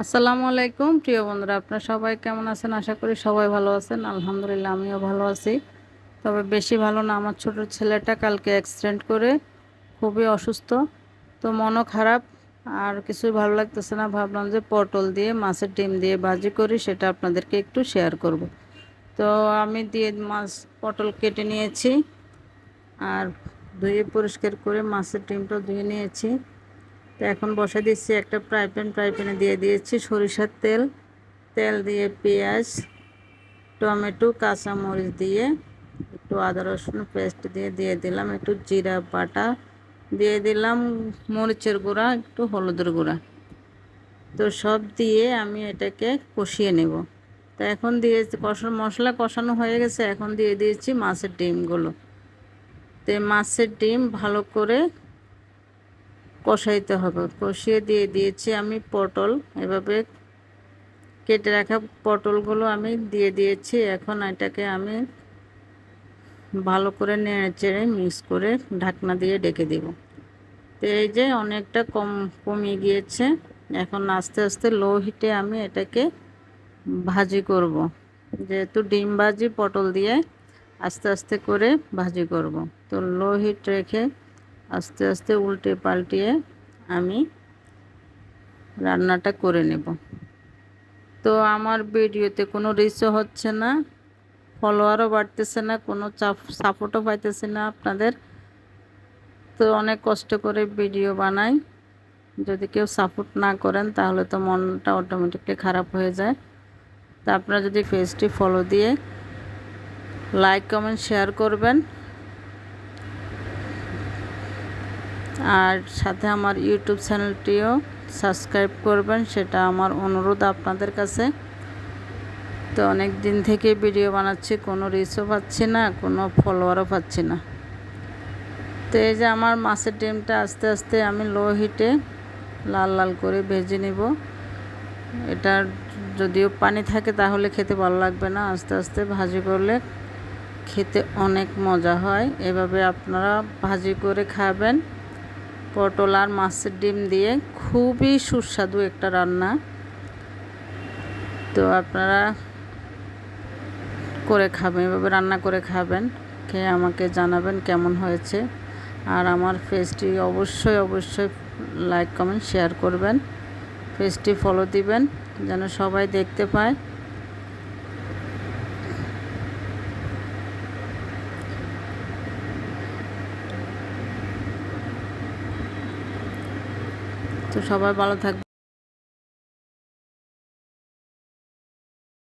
আসসালামু আলাইকুম প্রিয় বন্ধুরা, আপনারা সবাই কেমন আছেন? আশা করি সবাই ভালো আছেন। আলহামদুলিল্লাহ আমিও ভালো আছি। তবে বেশি ভালো না, আমার ছোট ছেলেটা কালকে অ্যাক্সিডেন্ট করে খুবই অসুস্থ। তো মনও খারাপ, আর কিছুই ভালো লাগতেছে না। ভাবলাম যে পটল দিয়ে মাছের ডিম দিয়ে ভাজি করি, সেটা আপনাদেরকে একটু শেয়ার করব। তো আমি দিয়ে পটল কেটে নিয়েছি, আর ধুয়ে পরিষ্কার করে মাছের ডিমটা ধুয়ে নিয়েছি। তো এখন বসে দিচ্ছি একটা ফ্রাই প্যানে দিয়ে দিয়েছি সরিষার তেল। তেল দিয়ে পেঁয়াজ, টমেটো, কাঁচামরিচ দিয়ে একটু আদা রসুন পেস্ট দিয়ে দিয়ে দিলাম একটু জিরা বাটা, দিয়ে দিলাম মরিচের গুঁড়া, একটু হলুদের গুঁড়া। তো সব দিয়ে আমি এটাকে কষিয়ে নেব। তো এখন দিয়ে মশলা কষানো হয়ে গেছে, এখন দিয়ে দিয়েছি মাছের ডিমগুলো। তো মাছের ডিম ভালো করে কষাইতে হবে। কষিয়ে দিয়ে দিয়েছি আমি পটল, এভাবে কেটে রাখা পটলগুলো আমি দিয়ে দিয়েছি। এখন এটাকে আমি ভালো করে নেড়ে চেড়ে মিক্স করে ঢাকনা দিয়ে ডেকে দেব। তো এই যে অনেকটা কমিয়ে গিয়েছে। এখন আস্তে আস্তে লো হিটে আমি এটাকে ভাজি করব। যেহেতু ডিম ভাজি পটল দিয়ে আস্তে আস্তে করে ভাজি করব, তো লো হিট রেখে আস্তে আস্তে উল্টে পাল্টিয়ে আমি রান্নাটা করে নেব। তো আমার ভিডিওতে কোনো রিচও হচ্ছে না, ফলোয়ারও বাড়তেছে না, কোনো সাপোর্টও পাইতেছে না আপনাদের। তো অনেক কষ্ট করে ভিডিও বানাই, যদি কেউ সাপোর্ট না করেন তাহলে তো মনটা অটোমেটিকলি খারাপ হয়ে যায়। তা আপনারা যদি পেজটি ফলো দিয়ে লাইক কমেন্ট শেয়ার করবেন, আর সাথে আমার ইউটিউব চ্যানেলটিও সাবস্ক্রাইব করবেন, সেটা আমার অনুরোধ আপনাদের কাছে। তো অনেক দিন থেকে ভিডিও বানাচ্ছি, কোনো রিচও পাচ্ছি না, কোনো ফলোয়ারও পাচ্ছি না। তো এই যে আমার মাছের ডিমটা আস্তে আস্তে আমি লো হিটে লাল লাল করে ভেজে নেব। এটার যদিও পানি থাকে তাহলে খেতে ভালো লাগবে না, আস্তে আস্তে ভাজি করলে খেতে অনেক মজা হয়। এভাবে আপনারা ভাজি করে খাবেন পটল আর মাছের ডিম দিয়ে, খুবই সুস্বাদু একটা রান্না। তো আপনারা করে খাবেন, এভাবে রান্না করে খাবেন, খেয়ে আমাকে জানাবেন কেমন হয়েছে। আর আমার পেজটি অবশ্যই অবশ্যই লাইক কমেন্ট শেয়ার করবেন, পেজটি ফলো দিবেন যেন সবাই দেখতে পায়। তো সবাই ভালো থাকবে।